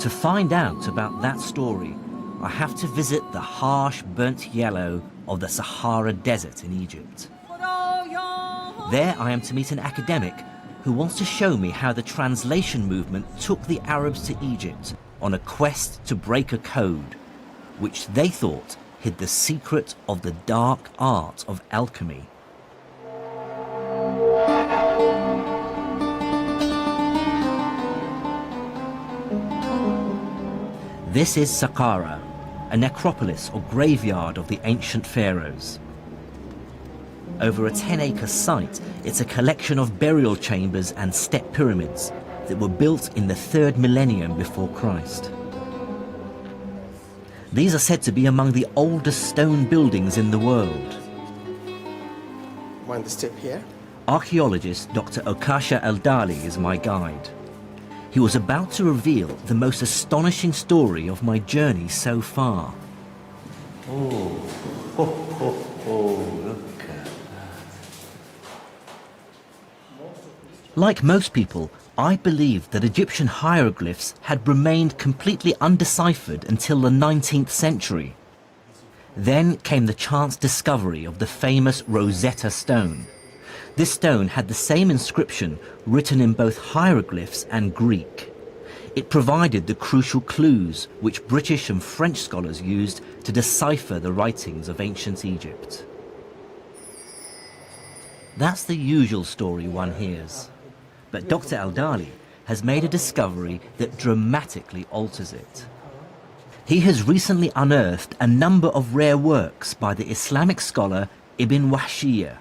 To find out about that story, I have to visit the harsh burnt yellow of the Sahara Desert in Egypt. There I am to meet an academic who wants to show me how the translation movement took the Arabs to Egypt on a quest to break a code, which they thought hid the secret of the dark art of alchemy. This is Saqqara, a necropolis or graveyard of the ancient pharaohs. Over a 10-acre site, it's a collection of burial chambers and step pyramids that were built in the 3rd millennium before Christ. These are said to be among the oldest stone buildings in the world. Mind the step here? Archaeologist Dr. Okasha Al-Dali is my guide. He was about to reveal the most astonishing story of my journey so far. Oh, look at that. Like most people, I believed that Egyptian hieroglyphs had remained completely undeciphered until the 19th century. Then came the chance discovery of the famous Rosetta Stone. This stone had the same inscription written in both hieroglyphs and Greek. It provided the crucial clues which British and French scholars used to decipher the writings of ancient Egypt. That's the usual story one hears. But Dr. Al-Dali has made a discovery that dramatically alters it. He has recently unearthed a number of rare works by the Islamic scholar Ibn Wahshiyya.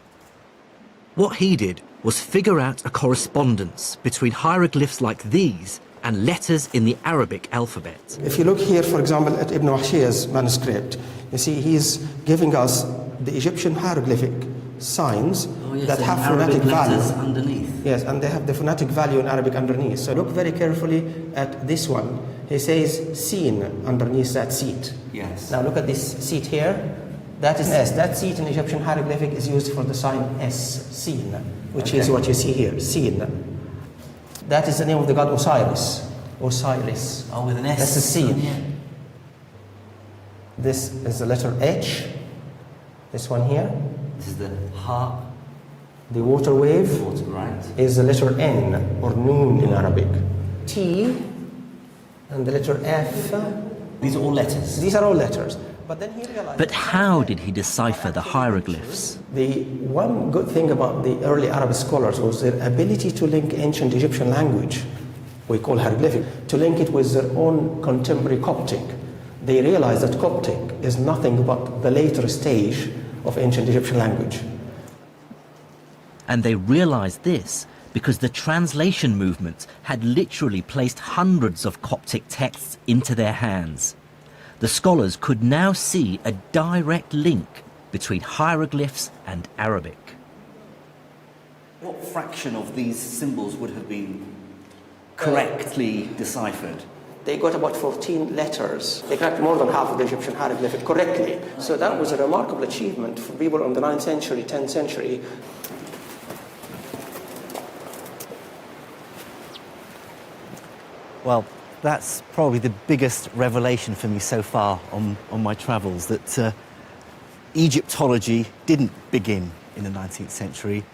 What he did was figure out a correspondence between hieroglyphs like these and letters in the Arabic alphabet. If you look here, for example, at Ibn Wahshiyya's manuscript, you see he's giving us the Egyptian hieroglyphic signs that have phonetic value underneath. Yes, and they have the phonetic value in Arabic underneath. So look very carefully at this one. He says Sin underneath that seat. Yes. Now look at this seat here. That is S. That seat in Egyptian hieroglyphic is used for the sign S, Sin, which is what you see here, Sin. That is the name of the god Osiris. Osiris. Oh, with an S. That's the Sin. This is the letter H. This one here. This is the ha. The water wave Right. is the letter N, or Noon in Arabic. T, and the letter F. These are all letters. These are all letters. But then he realized... But how did he decipher the hieroglyphs? The one good thing about the early Arab scholars was their ability to link ancient Egyptian language, we call hieroglyphic, to link it with their own contemporary Coptic. They realized that Coptic is nothing but the later stage of ancient Egyptian language. And they realized this because the translation movement had literally placed hundreds of Coptic texts into their hands. The scholars could now see a direct link between hieroglyphs and Arabic. What fraction of these symbols would have been correctly deciphered? They got about 14 letters. They cracked more than half of the Egyptian hieroglyphic correctly. So that was a remarkable achievement for people in the 9th century, 10th century. Well, that's probably the biggest revelation for me so far on my travels, that Egyptology didn't begin in the 19th century.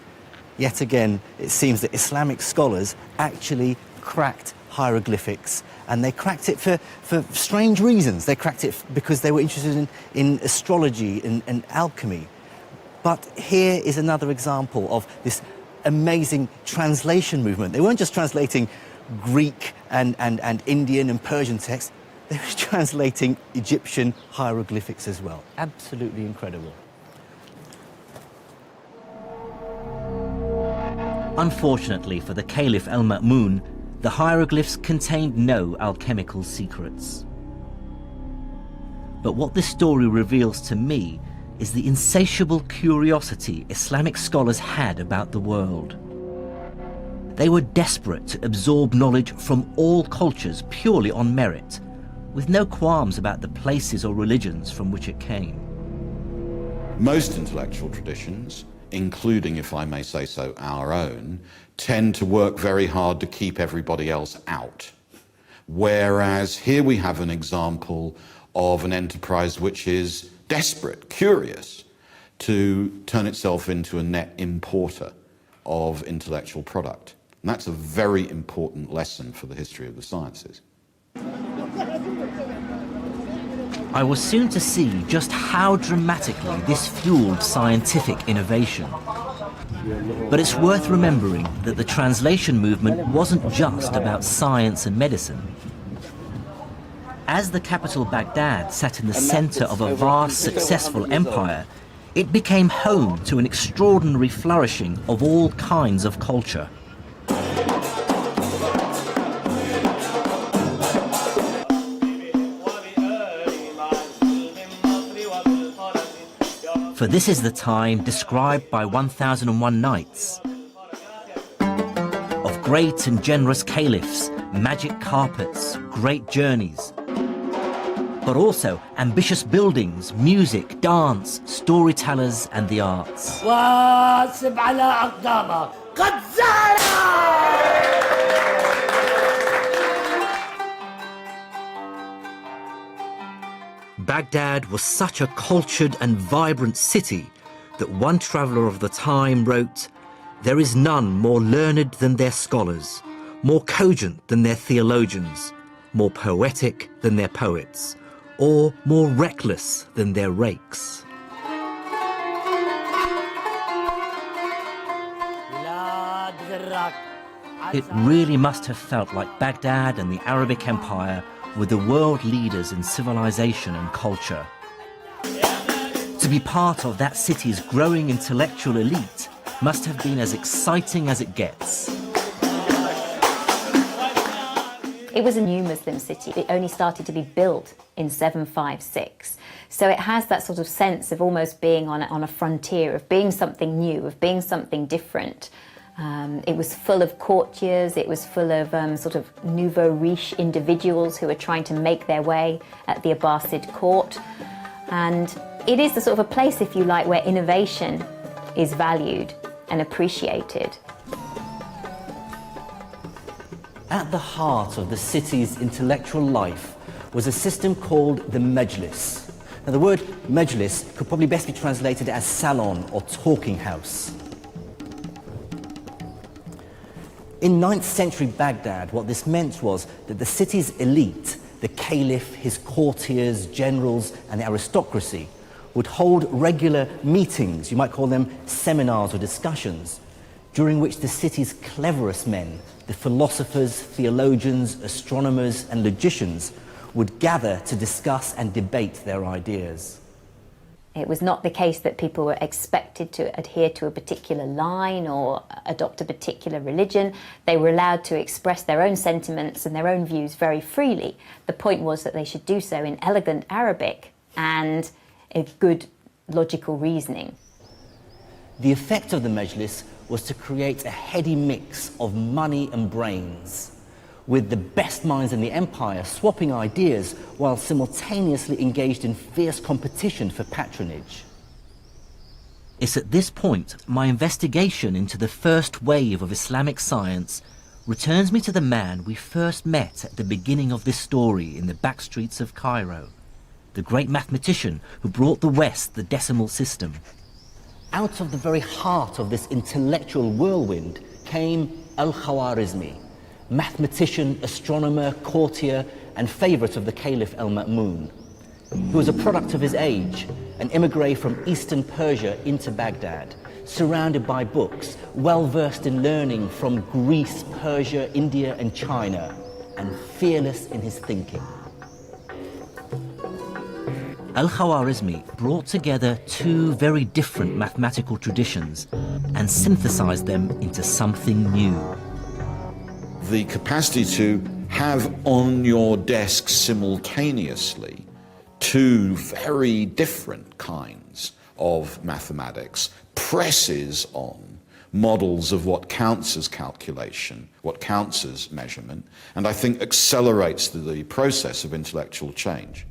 Yet again, it seems that Islamic scholars actually cracked hieroglyphics, and they cracked it for strange reasons. They cracked it because they were interested in astrology and alchemy. But here is another example of this amazing translation movement. They weren't just translating Greek and Indian and Persian texts, they were translating Egyptian hieroglyphics as well. Absolutely incredible. Unfortunately for the Caliph Al-Ma'mun, the hieroglyphs contained no alchemical secrets. But what this story reveals to me is the insatiable curiosity Islamic scholars had about the world. They were desperate to absorb knowledge from all cultures purely on merit, with no qualms about the places or religions from which it came. Most intellectual traditions, including, if I may say so, our own, tend to work very hard to keep everybody else out. Whereas here we have an example of an enterprise which is desperate, curious, to turn itself into a net importer of intellectual product. And that's a very important lesson for the history of the sciences. I was soon to see just how dramatically this fueled scientific innovation. But it's worth remembering that the translation movement wasn't just about science and medicine. As the capital Baghdad sat in the center of a vast, successful empire, it became home to an extraordinary flourishing of all kinds of culture. For this is the time described by 1001 Nights, of great and generous caliphs, magic carpets, great journeys, but also ambitious buildings, music, dance, storytellers and the arts. Baghdad was such a cultured and vibrant city that one traveller of the time wrote, "There is none more learned than their scholars, more cogent than their theologians, more poetic than their poets, or more reckless than their rakes." It really must have felt like Baghdad and the Arabic Empire were the world leaders in civilization and culture. To be part of that city's growing intellectual elite must have been as exciting as it gets. It was a new Muslim city. It only started to be built in 756. So it has that sort of sense of almost being on a frontier, of being something new, of being something different. It was full of courtiers, it was full of sort of nouveau riche individuals who were trying to make their way at the Abbasid court. And it is the sort of a place, if you like, where innovation is valued and appreciated. At the heart of the city's intellectual life was a system called the Majlis. Now, the word Majlis could probably best be translated as salon or talking house. In 9th century Baghdad, what this meant was that the city's elite, the caliph, his courtiers, generals, and the aristocracy, would hold regular meetings, you might call them seminars or discussions, during which the city's cleverest men, the philosophers, theologians, astronomers, and logicians, would gather to discuss and debate their ideas. It was not the case that people were expected to adhere to a particular line or adopt a particular religion. They were allowed to express their own sentiments and their own views very freely. The point was that they should do so in elegant Arabic and a good logical reasoning. The effect of the Majlis was to create a heady mix of money and brains, with the best minds in the empire swapping ideas while simultaneously engaged in fierce competition for patronage. It's at this point my investigation into the first wave of Islamic science returns me to the man we first met at the beginning of this story in the back streets of Cairo, the great mathematician who brought the West the decimal system. Out of the very heart of this intellectual whirlwind came Al-Khwarizmi, mathematician, astronomer, courtier, and favourite of the Caliph Al-Ma'mun, who was a product of his age, an immigré from eastern Persia into Baghdad, surrounded by books, well-versed in learning from Greece, Persia, India, and China, and fearless in his thinking. Al-Khwarizmi brought together two very different mathematical traditions and synthesized them into something new. The capacity to have on your desk simultaneously two very different kinds of mathematics presses on models of what counts as calculation, what counts as measurement, and I think accelerates the process of intellectual change.